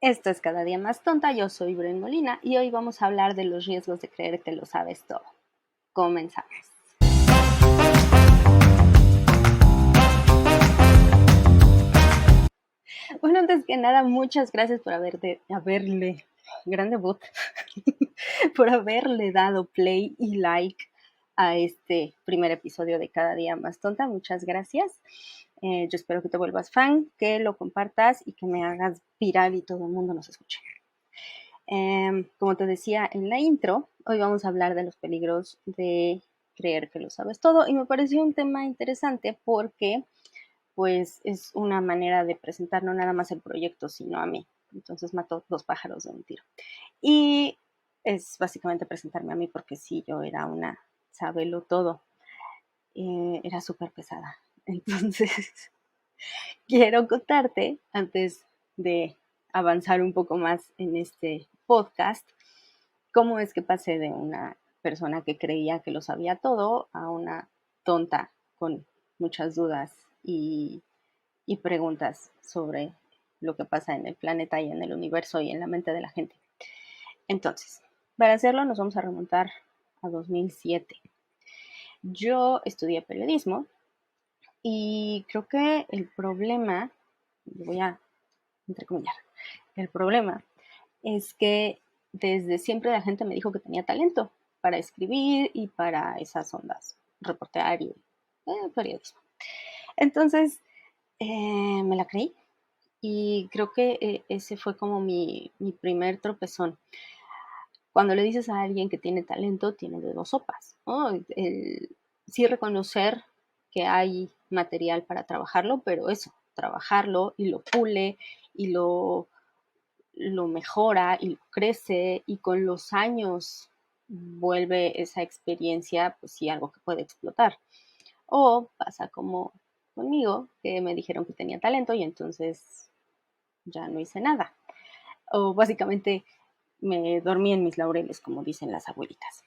Esto es Cada Día Más Tonta, yo soy Bren Molina y hoy vamos a hablar de los riesgos de creer que lo sabes todo. Comenzamos. Bueno, antes que nada, muchas gracias por gran debut, por haberle dado play y like a este primer episodio de Cada Día Más Tonta. Muchas gracias. Yo espero que te vuelvas fan, que lo compartas y que me hagas viral y todo el mundo nos escuche. Como te decía en la intro, hoy vamos a hablar de los peligros de creer que lo sabes todo y me pareció un tema interesante porque pues es una manera de presentar no nada más el proyecto, sino a mí. Entonces mato dos pájaros de un tiro. Y es básicamente presentarme a mí porque sí, yo era una sabelo todo. Era súper pesada. Entonces, quiero contarte, antes de avanzar un poco más en este podcast, cómo es que pasé de una persona que creía que lo sabía todo a una tonta con muchas dudas y preguntas sobre lo que pasa en el planeta y en el universo y en la mente de la gente. Entonces, para hacerlo nos vamos a remontar a 2007. Yo estudié periodismo y creo que el problema, voy a entrecomillar, el problema es que desde siempre la gente me dijo que tenía talento para escribir y para esas ondas, reportear y periodismo. Entonces, me la creí y creo que ese fue como mi primer tropezón. Cuando le dices a alguien que tiene talento, tiene de dos sopas, ¿no? Sí reconocer que hay material para trabajarlo, pero eso, trabajarlo y lo pule y lo mejora y lo crece y con los años vuelve esa experiencia, pues sí, algo que puede explotar. O pasa como conmigo, que me dijeron que tenía talento y entonces ya no hice nada. O básicamente me dormí en mis laureles, como dicen las abuelitas.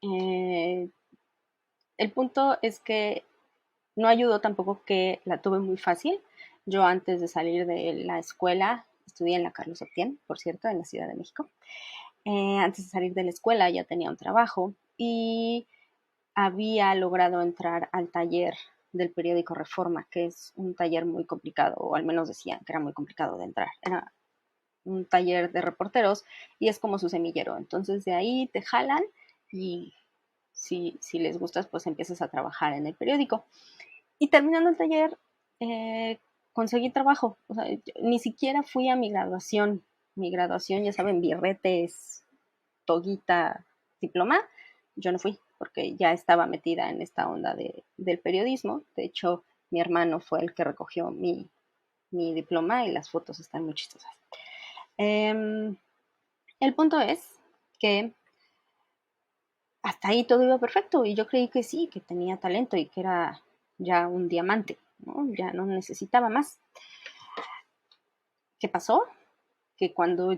Eh, el punto es que no ayudó tampoco que la tuve muy fácil. Yo antes de salir de la escuela, estudié en la Carlos Septién, por cierto, en la Ciudad de México. Antes de salir de la escuela ya tenía un trabajo y había logrado entrar al taller del periódico Reforma, que es un taller muy complicado, o al menos decían que era muy complicado de entrar. Era un taller de reporteros y es como su semillero. Entonces de ahí te jalan y si les gustas, pues empiezas a trabajar en el periódico. Y terminando el taller, eh, conseguí trabajo. O sea, ni siquiera fui a mi graduación. Mi graduación, ya saben, birretes, toguita, diploma. Yo no fui porque ya estaba metida en esta onda del periodismo. De hecho, mi hermano fue el que recogió mi diploma y las fotos están muy chistosas. El punto es que hasta ahí todo iba perfecto y yo creí que sí, que tenía talento y que era ya un diamante, ¿no? Ya no necesitaba más. ¿Qué pasó? Que cuando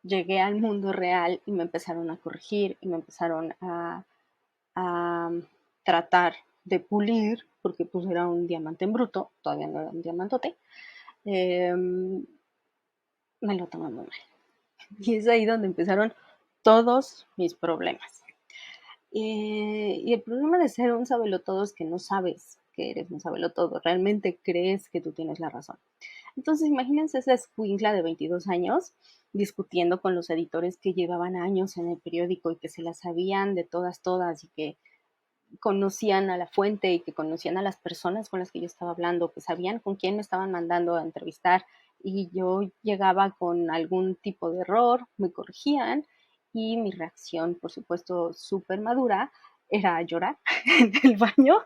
llegué al mundo real y me empezaron a corregir y me empezaron a tratar de pulir, porque pues era un diamante en bruto, todavía no era un diamantote, eh, me lo tomé muy mal. Y es ahí donde empezaron todos mis problemas. Y el problema de ser un sabelotodo es que no sabes que eres un sabelotodo, realmente crees que tú tienes la razón. Entonces, imagínense esa escuincla de 22 años discutiendo con los editores que llevaban años en el periódico y que se las sabían de todas y que conocían a la fuente y que conocían a las personas con las que yo estaba hablando, que sabían con quién me estaban mandando a entrevistar y yo llegaba con algún tipo de error, me corregían y mi reacción, por supuesto, súper madura, era llorar en el baño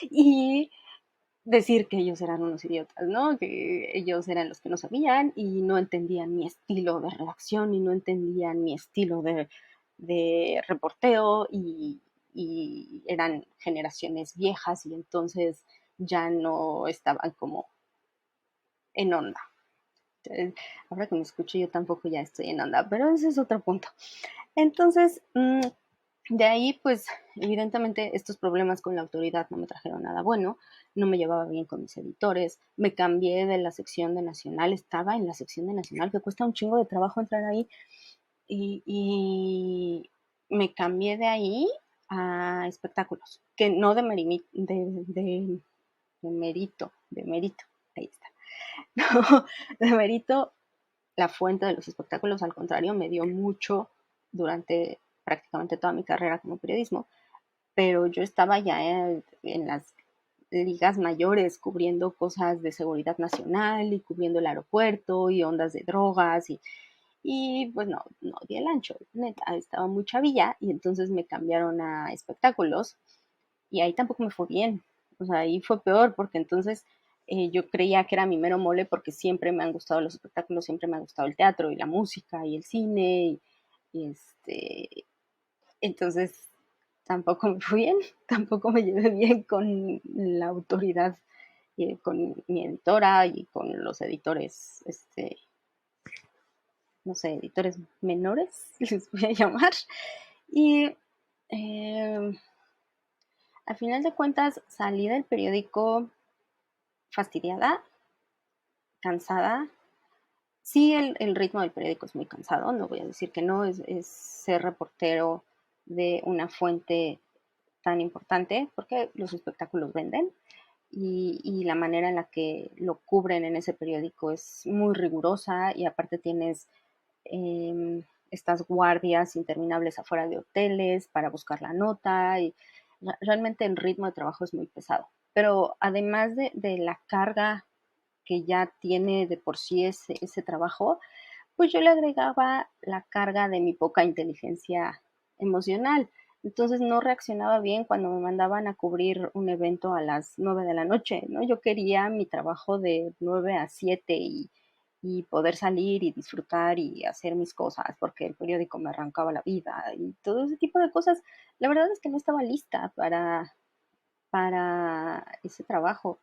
y decir que ellos eran unos idiotas, ¿no? Que ellos eran los que no sabían y no entendían mi estilo de redacción y no entendían mi estilo de reporteo y eran generaciones viejas y entonces ya no estaban como en onda. Entonces, ahora que me escucho yo tampoco ya estoy en onda, pero ese es otro punto. Entonces, De ahí, pues, evidentemente estos problemas con la autoridad no me trajeron nada bueno, no me llevaba bien con mis editores, me cambié de la sección de Nacional, estaba en la sección de Nacional, que cuesta un chingo de trabajo entrar ahí, y me cambié de ahí a espectáculos, que no de mérito, ahí está, no, de mérito la fuente de los espectáculos, al contrario, me dio mucho durante prácticamente toda mi carrera como periodismo, pero yo estaba ya en las ligas mayores cubriendo cosas de seguridad nacional y cubriendo el aeropuerto y ondas de drogas y pues no di el ancho, neta, estaba muy chavilla y entonces me cambiaron a espectáculos y ahí tampoco me fue bien, o sea, ahí fue peor porque entonces yo creía que era mi mero mole porque siempre me han gustado los espectáculos, siempre me ha gustado el teatro y la música y el cine y entonces tampoco me fue bien, tampoco me llevé bien con la autoridad, con mi editora y con los editores, no sé, editores menores, les voy a llamar. Y eh, al final de cuentas salí del periódico fastidiada, cansada. Sí, el ritmo del periódico es muy cansado, no voy a decir que no, es ser reportero de una fuente tan importante, porque los espectáculos venden y la manera en la que lo cubren en ese periódico es muy rigurosa y aparte tienes estas guardias interminables afuera de hoteles para buscar la nota y realmente el ritmo de trabajo es muy pesado. Pero además de la carga que ya tiene de por sí ese trabajo, pues yo le agregaba la carga de mi poca inteligencia emocional. Entonces no reaccionaba bien cuando me mandaban a cubrir un evento a las 9 de la noche, ¿no? Yo quería mi trabajo de 9 a 7 y poder salir y disfrutar y hacer mis cosas porque el periódico me arrancaba la vida y todo ese tipo de cosas. La verdad es que no estaba lista para ese trabajo.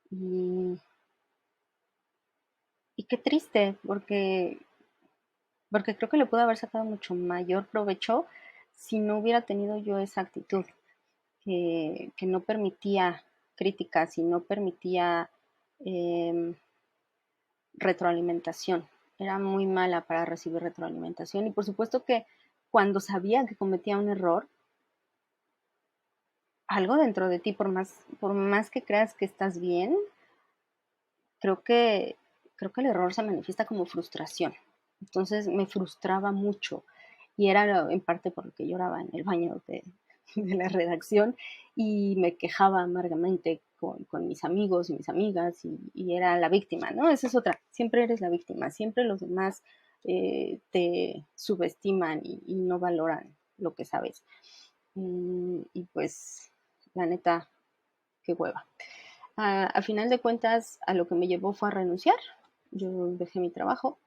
Y, y qué triste, porque creo que le pude haber sacado mucho mayor provecho si no hubiera tenido yo esa actitud que no permitía críticas y no permitía eh, retroalimentación. Era muy mala para recibir retroalimentación y por supuesto que cuando sabía que cometía un error, algo dentro de ti, por más que creas que estás bien, creo que, creo que el error se manifiesta como frustración. Entonces me frustraba mucho y era en parte por lo que lloraba en el baño de la redacción y me quejaba amargamente con mis amigos y mis amigas y, era la víctima, ¿no? Esa es otra, siempre eres la víctima, siempre los demás te subestiman y no valoran lo que sabes. Y pues, la neta, qué hueva. A final de cuentas, a lo que me llevó fue a renunciar. Yo dejé mi trabajo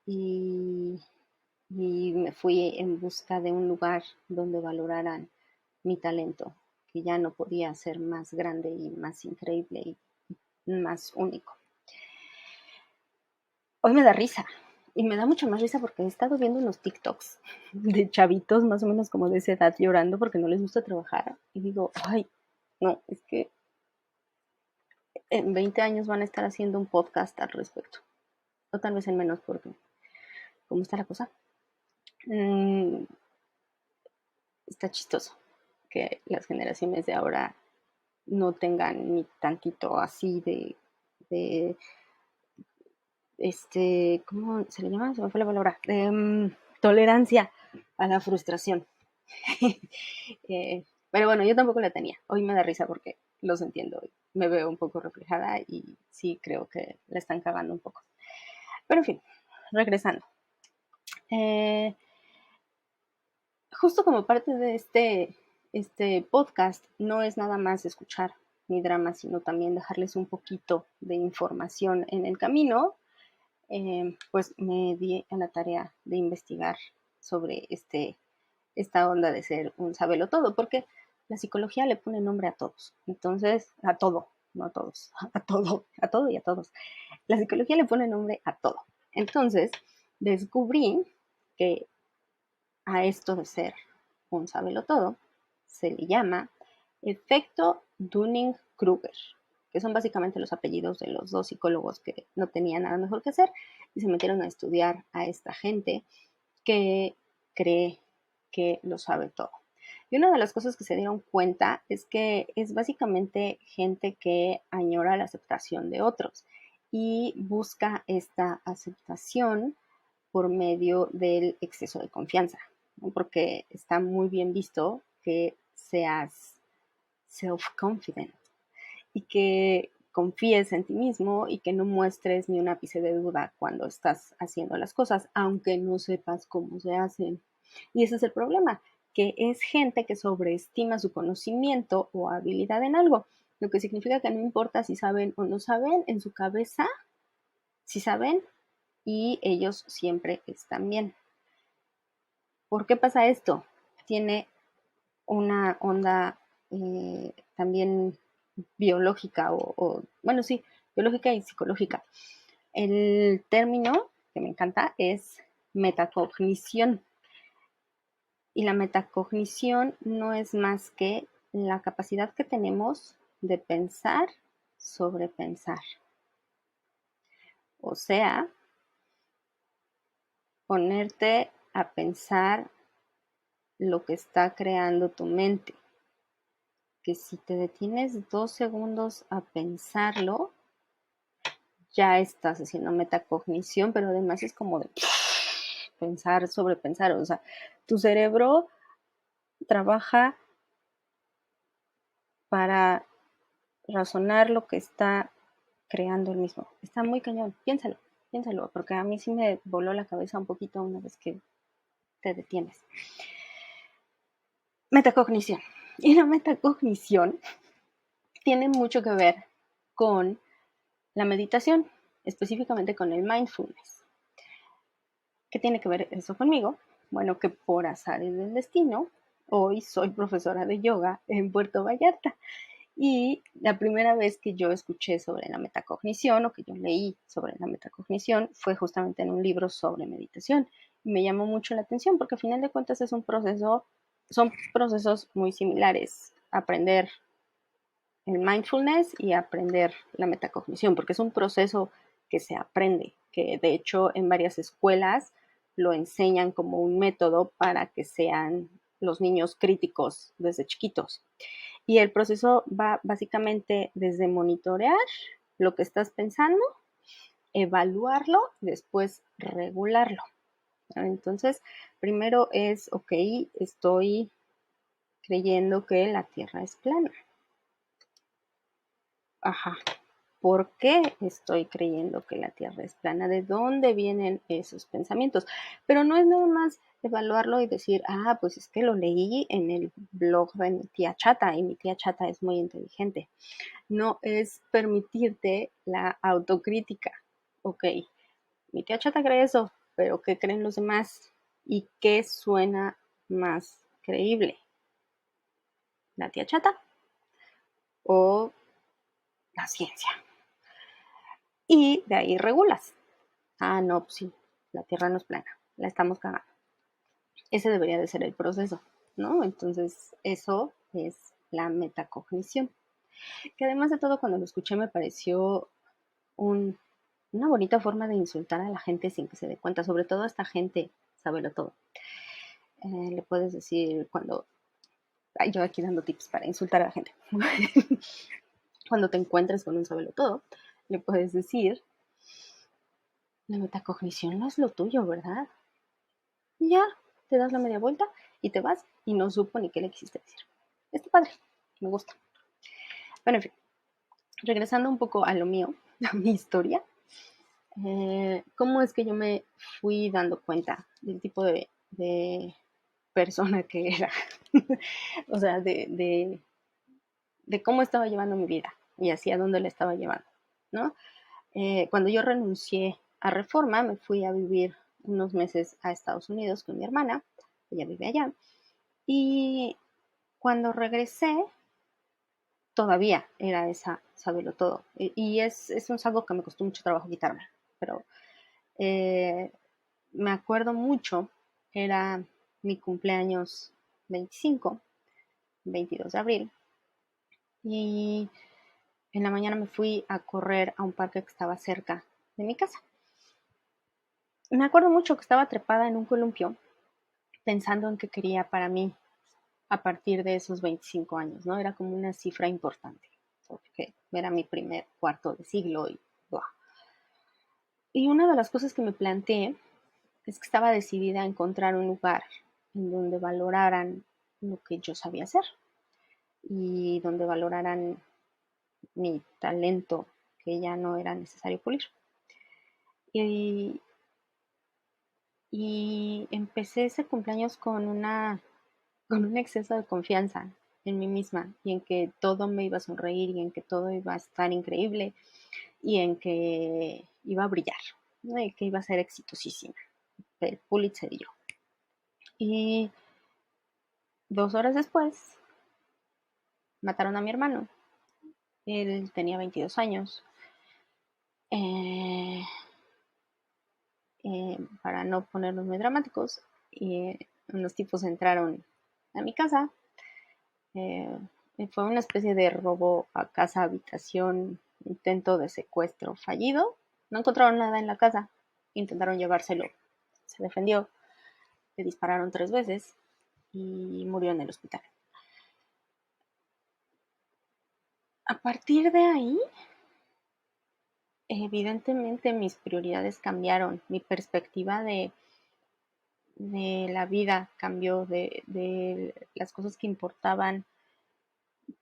y, y me fui en busca de un lugar donde valoraran mi talento, que ya no podía ser más grande y más increíble y más único. Hoy me da risa y me da mucha más risa porque he estado viendo unos TikToks de chavitos más o menos como de esa edad llorando porque no les gusta trabajar y digo, ay, no, es que en 20 años van a estar haciendo un podcast al respecto. O tal vez en menos porque cómo está la cosa. Mm, está chistoso que las generaciones de ahora no tengan ni tantito así de ¿cómo se le llama? Se me fue la palabra, de tolerancia a la frustración. Pero bueno, yo tampoco la tenía. Hoy me da risa porque los entiendo. Me veo un poco reflejada y sí creo que la están cagando un poco. Pero en fin, regresando. Eh, justo como parte de este podcast, no es nada más escuchar mi drama, sino también dejarles un poquito de información en el camino, pues me di a la tarea de investigar sobre esta onda de ser un todo, porque la psicología le pone nombre a todos, entonces, a todo, no a todos, a todo y a todos. La psicología le pone nombre a todo. Entonces, descubrí que a esto de ser un sabelotodo, se le llama efecto Dunning-Kruger, que son básicamente los apellidos de los dos psicólogos que no tenían nada mejor que hacer y se metieron a estudiar a esta gente que cree que lo sabe todo. Y una de las cosas que se dieron cuenta es que es básicamente gente que añora la aceptación de otros y busca esta aceptación por medio del exceso de confianza, ¿no? Porque está muy bien visto que seas self-confident y que confíes en ti mismo y que no muestres ni un ápice de duda cuando estás haciendo las cosas, aunque no sepas cómo se hacen. Y ese es el problema, que es gente que sobreestima su conocimiento o habilidad en algo, lo que significa que no importa si saben o no saben, en su cabeza sí saben y ellos siempre están bien. ¿Por qué pasa esto? Tiene una onda también biológica bueno, sí, biológica y psicológica. El término que me encanta es metacognición. Y la metacognición no es más que la capacidad que tenemos de pensar sobre pensar. O sea, ponerte a pensar lo que está creando tu mente. Que si te detienes 2 segundos a pensarlo, ya estás haciendo metacognición, pero además es como de pensar sobre pensar. O sea, tu cerebro trabaja para razonar lo que está creando el mismo. Está muy cañón. Piénsalo, porque a mí sí me voló la cabeza un poquito una vez que te detienes. Metacognición. Y la metacognición tiene mucho que ver con la meditación, específicamente con el mindfulness. ¿Qué tiene que ver eso conmigo? Bueno, que por azares del destino, hoy soy profesora de yoga en Puerto Vallarta. Y la primera vez que yo escuché sobre la metacognición o que yo leí sobre la metacognición fue justamente en un libro sobre meditación. Y me llamó mucho la atención porque a final de cuentas es un proceso, son procesos muy similares. Aprender el mindfulness y aprender la metacognición, porque es un proceso que se aprende, que de hecho en varias escuelas lo enseñan como un método para que sean los niños críticos desde chiquitos. Y el proceso va básicamente desde monitorear lo que estás pensando, evaluarlo y después regularlo. Entonces, primero es, ok, estoy creyendo que la Tierra es plana. Ajá. ¿Por qué estoy creyendo que la Tierra es plana? ¿De dónde vienen esos pensamientos? Pero no es nada más evaluarlo y decir, pues es que lo leí en el blog de mi tía Chata y mi tía Chata es muy inteligente. No, es permitirte la autocrítica. Ok, mi tía Chata cree eso, pero ¿qué creen los demás? ¿Y qué suena más creíble? ¿La tía Chata o la ciencia? Y de ahí regulas. No, pues sí, la Tierra no es plana, la estamos cagando. Ese debería de ser el proceso, ¿no? Entonces, eso es la metacognición. Que además de todo, cuando lo escuché me pareció una bonita forma de insultar a la gente sin que se dé cuenta, sobre todo a esta gente, sábelo todo. Le puedes decir cuando, yo aquí dando tips para insultar a la gente. Cuando te encuentres con un sábelo todo, le puedes decir, la metacognición no es lo tuyo, ¿verdad? Y ya, te das la media vuelta y te vas y no supo ni qué le quisiste decir. Está padre, me gusta. Bueno, en fin, regresando un poco a lo mío, a mi historia, ¿cómo es que yo me fui dando cuenta del tipo de persona que era? O sea, de cómo estaba llevando mi vida y hacia dónde la estaba llevando, ¿no? Cuando yo renuncié a Reforma, me fui a vivir unos meses a Estados Unidos con mi hermana, ella vive allá, y cuando regresé, todavía era esa sabelo todo. Y es un algo que me costó mucho trabajo quitarme, pero me acuerdo mucho, era mi cumpleaños 25, 22 de abril, y en la mañana me fui a correr a un parque que estaba cerca de mi casa. Me acuerdo mucho que estaba trepada en un columpio pensando en qué quería para mí a partir de esos 25 años, ¿no? Era como una cifra importante, porque era mi primer cuarto de siglo y ¡buah! Y una de las cosas que me planteé es que estaba decidida a encontrar un lugar en donde valoraran lo que yo sabía hacer y donde valoraran mi talento que ya no era necesario pulir. Y, y empecé ese cumpleaños con un exceso de confianza en mí misma y en que todo me iba a sonreír y en que todo iba a estar increíble y en que iba a brillar, ¿no? Y que iba a ser exitosísima. El Pulitzer y yo. Y 2 horas después mataron a mi hermano. Él tenía 22 años. Eh, para no ponernos muy dramáticos, y unos tipos entraron a mi casa. Eh, Fue una especie de robo a casa, habitación, intento de secuestro fallido. No encontraron nada en la casa, intentaron llevárselo. Se defendió, le dispararon 3 veces y murió en el hospital. A partir de ahí, evidentemente mis prioridades cambiaron, mi perspectiva de la vida cambió, de las cosas que importaban,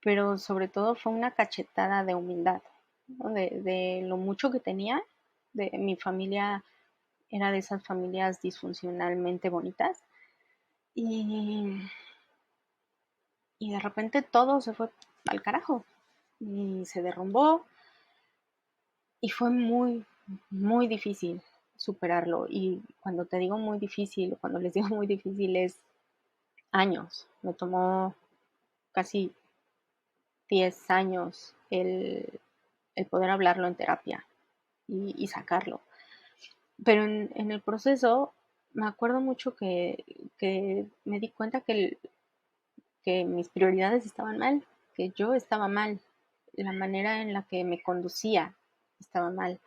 pero sobre todo fue una cachetada de humildad, ¿no? De lo mucho que tenía, de mi familia era de esas familias disfuncionalmente bonitas y, y de repente todo se fue al carajo y se derrumbó y fue muy, muy difícil superarlo. Y cuando te digo muy difícil, cuando les digo muy difícil es años. Me tomó casi 10 años el poder hablarlo en terapia y sacarlo. Pero en el proceso me acuerdo mucho que me di cuenta que mis prioridades estaban mal, que yo estaba mal, la manera en la que me conducía estaba mal.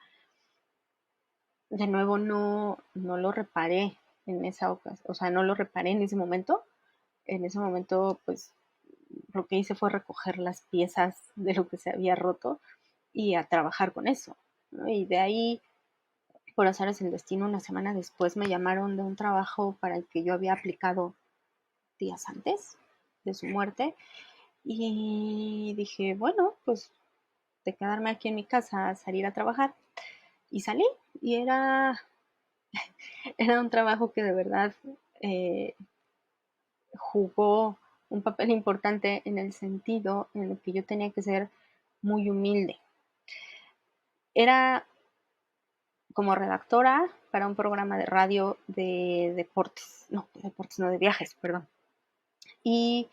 De nuevo no lo reparé en esa ocasión, o sea, no lo reparé en ese momento. En ese momento, pues, lo que hice fue recoger las piezas de lo que se había roto y a trabajar con eso, ¿no? Y de ahí, por azares del destino, una semana después me llamaron de un trabajo para el que yo había aplicado días antes de su muerte y dije, bueno, pues de quedarme aquí en mi casa a salir a trabajar. Y salí y era un trabajo que de verdad eh, jugó un papel importante en el sentido en el que yo tenía que ser muy humilde. Era como redactora para un programa de radio de deportes, no, de viajes, perdón. Y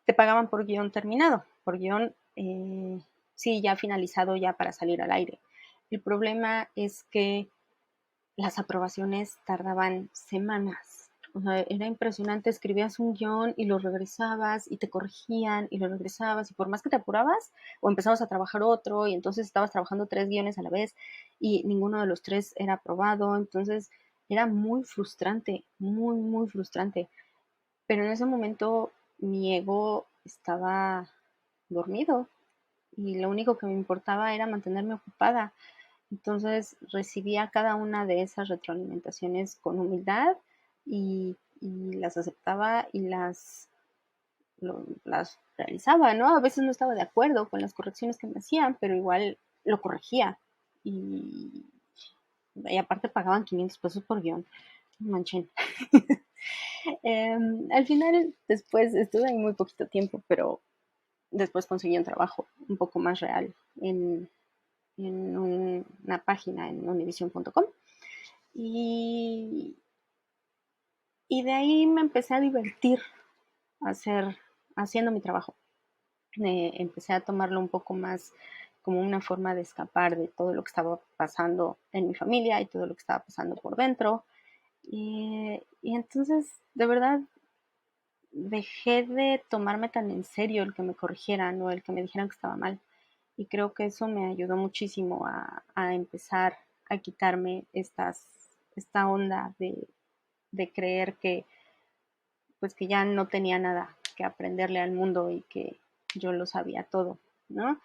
te pagaban por guión terminado, por guión, sí, ya finalizado, ya para salir al aire. El problema es que las aprobaciones tardaban semanas. O sea, era impresionante, escribías un guión y lo regresabas y te corregían y lo regresabas y por más que te apurabas o empezabas a trabajar otro y entonces estabas trabajando 3 guiones a la vez y ninguno de los 3 era aprobado, entonces era muy frustrante, muy, muy frustrante. Pero en ese momento mi ego estaba dormido y lo único que me importaba era mantenerme ocupada. Entonces recibía cada una de esas retroalimentaciones con humildad y las aceptaba y las realizaba, ¿no? A veces no estaba de acuerdo con las correcciones que me hacían, pero igual lo corregía. Y, y aparte pagaban 500 pesos por guión. Manchen. Al final, después estuve ahí muy poquito tiempo, pero después conseguí un trabajo un poco más real en una página en univision.com. Y, y de ahí me empecé a divertir haciendo mi trabajo. Empecé a tomarlo un poco más como una forma de escapar de todo lo que estaba pasando en mi familia y todo lo que estaba pasando por dentro. Y entonces, de verdad, dejé de tomarme tan en serio el que me corrigieran o el que me dijeran que estaba mal. Y creo que eso me ayudó muchísimo a empezar a quitarme esta onda de creer que, pues, que ya no tenía nada que aprenderle al mundo y que yo lo sabía todo, ¿no?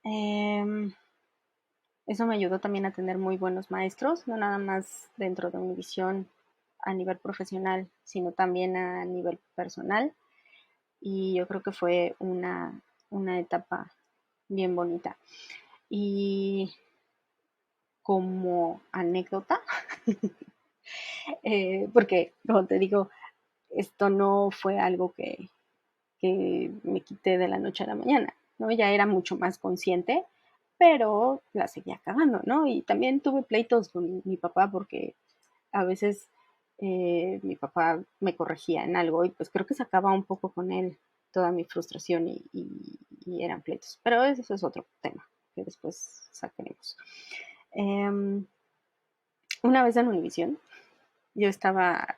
Eh, Eso me ayudó también a tener muy buenos maestros, no nada más dentro de Univisión a nivel profesional, sino también a nivel personal. Y yo creo que fue una etapa bien bonita. Y como anécdota, porque como te digo, esto no fue algo que me quité de la noche a la mañana, ¿no? Ya era mucho más consciente, pero la seguía cagando, ¿no? Y también tuve pleitos con mi papá porque a veces mi papá me corregía en algo y pues creo que sacaba un poco con él toda mi frustración y eran pleitos. Pero eso es otro tema que después sacaremos. Una vez en Univisión, yo estaba,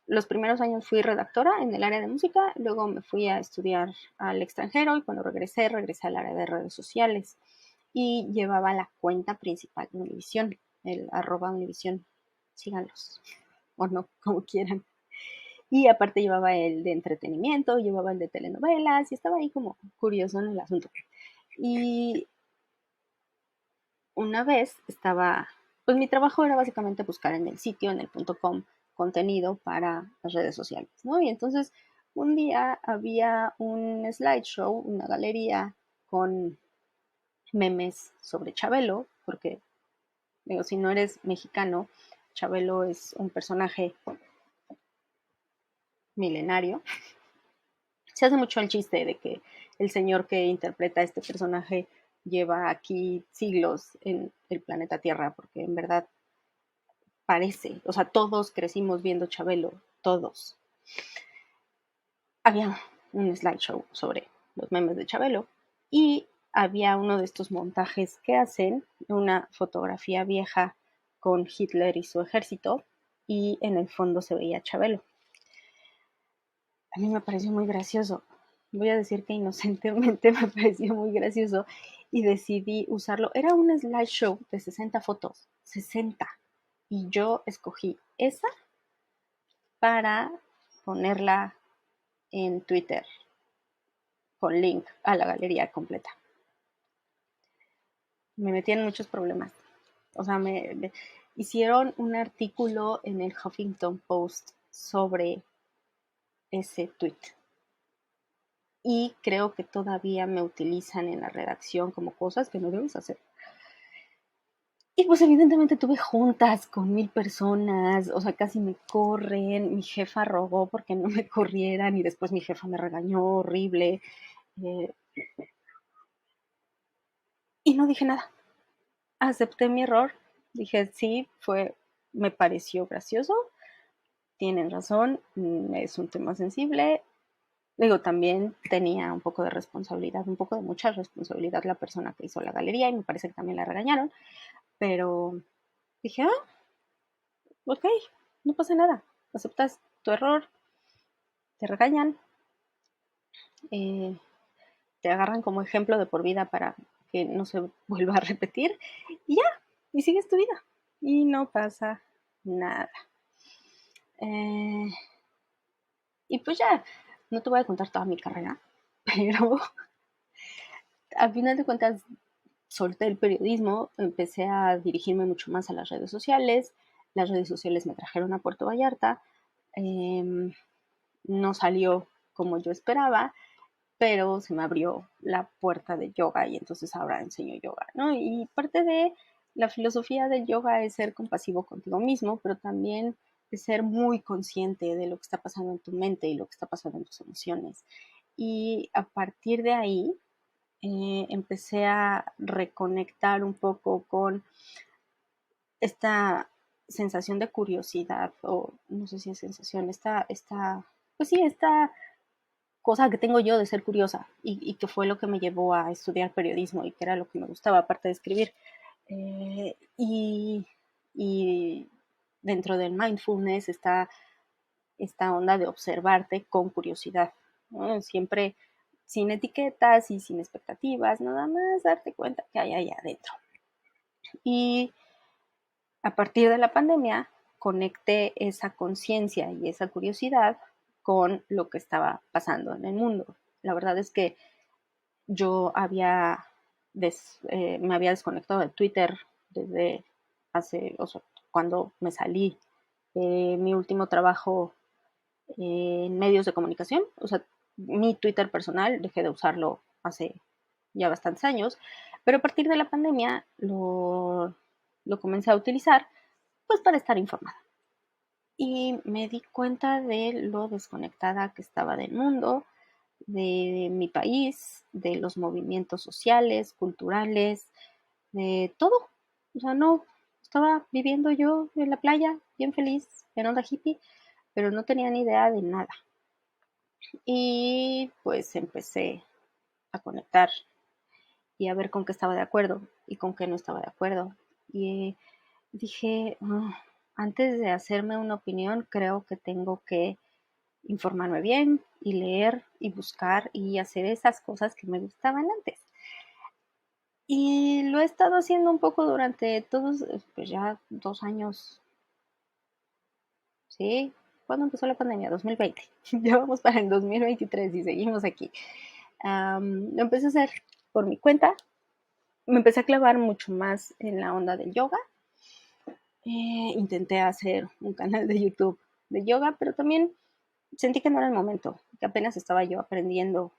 los primeros años fui redactora en el área de música, luego me fui a estudiar al extranjero y cuando regresé al área de redes sociales y llevaba la cuenta principal de Univisión, el @Univisión, síganlos o no, como quieran. Y aparte llevaba el de entretenimiento, llevaba el de telenovelas y estaba ahí como curioso en el asunto. Y una vez estaba, pues mi trabajo era básicamente buscar en el sitio, en el .com, contenido para las redes sociales, ¿no? Y entonces un día había un slideshow, una galería con memes sobre Chabelo, porque digo, si no eres mexicano, Chabelo es un personaje milenario. Se hace mucho el chiste de que el señor que interpreta a este personaje lleva aquí siglos en el planeta Tierra, porque en verdad parece, o sea, todos crecimos viendo Chabelo, todos. Había un slideshow sobre los memes de Chabelo y había uno de estos montajes que hacen, una fotografía vieja con Hitler y su ejército y en el fondo se veía Chabelo. A mí me pareció muy gracioso. Voy a decir que inocentemente me pareció muy gracioso y decidí usarlo. Era un slideshow de 60 fotos, 60. Y yo escogí esa para ponerla en Twitter con link a la galería completa. Me metí en muchos problemas. O sea, me hicieron un artículo en el Huffington Post sobre ese tweet. Y creo que todavía me utilizan en la redacción como cosas que no debes hacer. Y pues evidentemente tuve juntas con 1000 personas, o sea, casi me corren, mi jefa rogó porque no me corrieran y después mi jefa me regañó horrible eh, y no dije nada. Acepté mi error, dije sí, me pareció gracioso, tienen razón, es un tema sensible. Digo, también tenía un poco de responsabilidad, un poco de mucha responsabilidad la persona que hizo la galería y me parece que también la regañaron, pero dije, ok, no pasa nada, aceptas tu error, te regañan, eh, te agarran como ejemplo de por vida para que no se vuelva a repetir y ya, y sigues tu vida y no pasa nada. Eh, y pues ya, no te voy a contar toda mi carrera, pero al final de cuentas solté el periodismo, empecé a dirigirme mucho más a las redes sociales me trajeron a Puerto Vallarta, eh, no salió como yo esperaba, pero se me abrió la puerta de yoga y entonces ahora enseño yoga, ¿no? Y parte de la filosofía del yoga es ser compasivo contigo mismo, pero también es ser muy consciente de lo que está pasando en tu mente y lo que está pasando en tus emociones. Y a partir de ahí empecé a reconectar un poco con esta sensación de curiosidad, o no sé si es sensación, pues sí, esta cosa que tengo yo de ser curiosa y que fue lo que me llevó a estudiar periodismo y que era lo que me gustaba, aparte de escribir. Eh, y, y dentro del mindfulness está esta onda de observarte con curiosidad, ¿no? Siempre sin etiquetas y sin expectativas, nada más darte cuenta que hay allá adentro. Y a partir de la pandemia, conecté esa conciencia y esa curiosidad con lo que estaba pasando en el mundo. La verdad es que yo me había desconectado de Twitter desde cuando me salí de mi último trabajo en medios de comunicación. O sea, mi Twitter personal dejé de usarlo hace ya bastantes años, pero a partir de la pandemia lo comencé a utilizar pues para estar informada. Y me di cuenta de lo desconectada que estaba del mundo, de mi país, de los movimientos sociales, culturales, de todo. O sea, no, estaba viviendo yo en la playa, bien feliz, en onda hippie, pero no tenía ni idea de nada. Y pues empecé a conectar y a ver con qué estaba de acuerdo y con qué no estaba de acuerdo. Y dije, antes de hacerme una opinión, creo que tengo que informarme bien y leer y buscar y hacer esas cosas que me gustaban antes. Y lo he estado haciendo un poco durante todos, pues ya 2 años, ¿sí? ¿Cuándo empezó la pandemia? 2020. Ya vamos para el 2023 y seguimos aquí. Lo empecé a hacer por mi cuenta. Me empecé a clavar mucho más en la onda del yoga. Intenté hacer un canal de YouTube de yoga, pero también sentí que no era el momento, que apenas estaba yo aprendiendo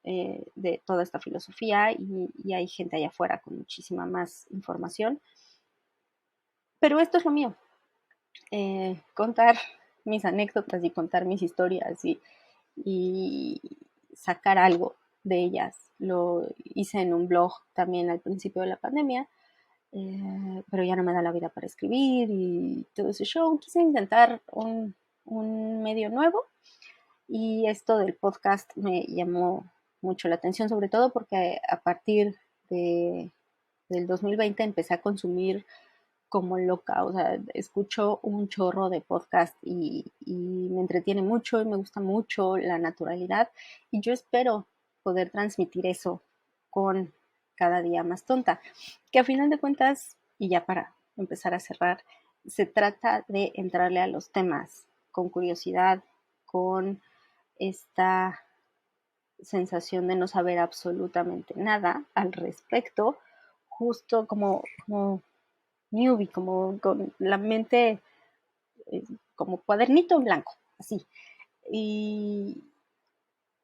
de toda esta filosofía y hay gente allá afuera con muchísima más información. Pero esto es lo mío, contar mis anécdotas y contar mis historias y sacar algo de ellas. Lo hice en un blog también al principio de la pandemia, pero ya no me da la vida para escribir y todo ese show. Quise intentar un medio nuevo y esto del podcast me llamó mucho la atención, sobre todo porque a partir del 2020 empecé a consumir como loca, o sea, escucho un chorro de podcast y me entretiene mucho y me gusta mucho la naturalidad y yo espero poder transmitir eso con cada día más tonta, que a final de cuentas, y ya para empezar a cerrar, se trata de entrarle a los temas con curiosidad, con esta sensación de no saber absolutamente nada al respecto, justo como newbie, como con la mente eh, como cuadernito en blanco, así. Y,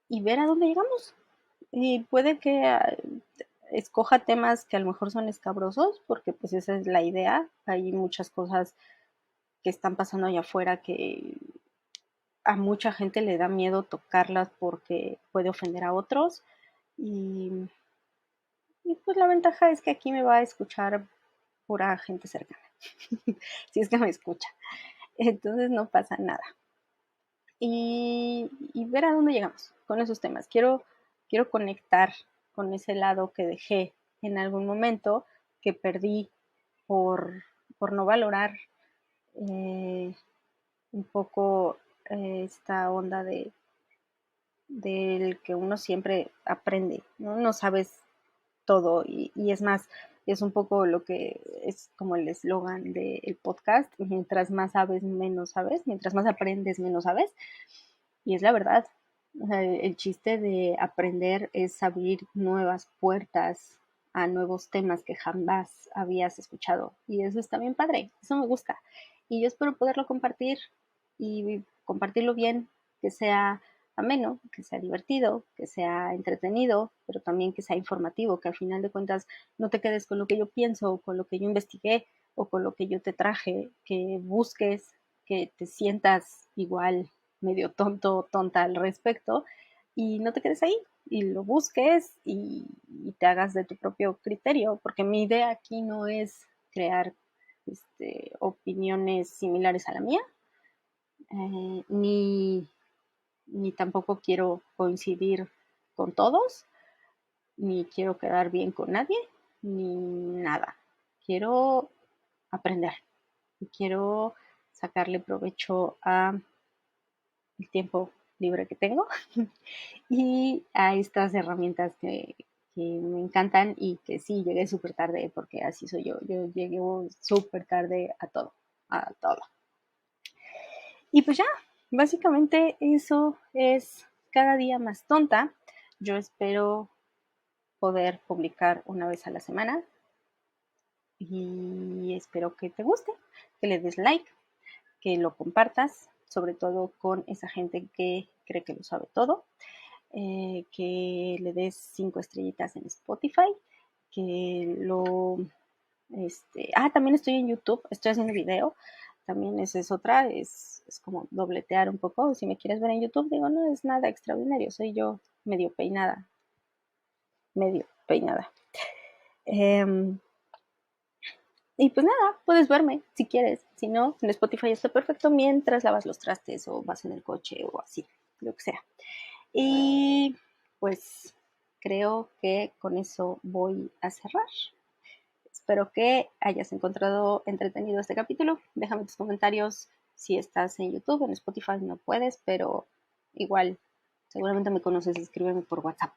y ver a dónde llegamos. Y puede que escoja temas que a lo mejor son escabrosos, porque pues esa es la idea. Hay muchas cosas que están pasando allá afuera que a mucha gente le da miedo tocarlas porque puede ofender a otros. Y, y pues la ventaja es que aquí me va a escuchar pura gente cercana, si es que me escucha. Entonces no pasa nada. Y ver a dónde llegamos con esos temas. Quiero conectar con ese lado que dejé en algún momento, que perdí por, por no valorar eh, un poco esta onda del que uno siempre aprende, ¿no? No sabes todo y es más, es un poco lo que es como el eslogan del podcast, mientras más sabes, menos sabes, mientras más aprendes, menos sabes, y es la verdad. O sea, el chiste de aprender es abrir nuevas puertas a nuevos temas que jamás habías escuchado. Y eso está bien padre, eso me gusta. Y yo espero poderlo compartir y compartirlo bien, que sea ameno, que sea divertido, que sea entretenido, pero también que sea informativo, que al final de cuentas no te quedes con lo que yo pienso, o con lo que yo investigué, o con lo que yo te traje, que busques, que te sientas igual medio tonto o tonta al respecto y no te quedes ahí y lo busques y te hagas de tu propio criterio, porque mi idea aquí no es crear opiniones similares a la mía, ni tampoco quiero coincidir con todos, ni quiero quedar bien con nadie, ni nada. Quiero aprender y quiero sacarle provecho a el tiempo libre que tengo y a estas herramientas que me encantan y que sí, llegué súper tarde porque así soy yo. Yo llegué súper tarde a todo, a todo. Y pues ya, básicamente eso es cada día más tonta. Yo espero poder publicar una vez a la semana y espero que te guste, que le des like, que lo compartas, sobre todo con esa gente que cree que lo sabe todo, que le des 5 estrellitas en Spotify, que lo... también estoy en YouTube, estoy haciendo video, también esa es otra, es como dobletear un poco. Si me quieres ver en YouTube, digo, no es nada extraordinario, soy yo medio peinada, medio peinada. Y pues nada, puedes verme si quieres. Si no, en Spotify está perfecto mientras lavas los trastes o vas en el coche o así, lo que sea. Y pues creo que con eso voy a cerrar. Espero que hayas encontrado entretenido este capítulo. Déjame tus comentarios si estás en YouTube, en Spotify no puedes, pero igual seguramente me conoces, escríbeme por WhatsApp.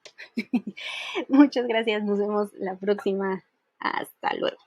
Muchas gracias, nos vemos la próxima. Hasta luego.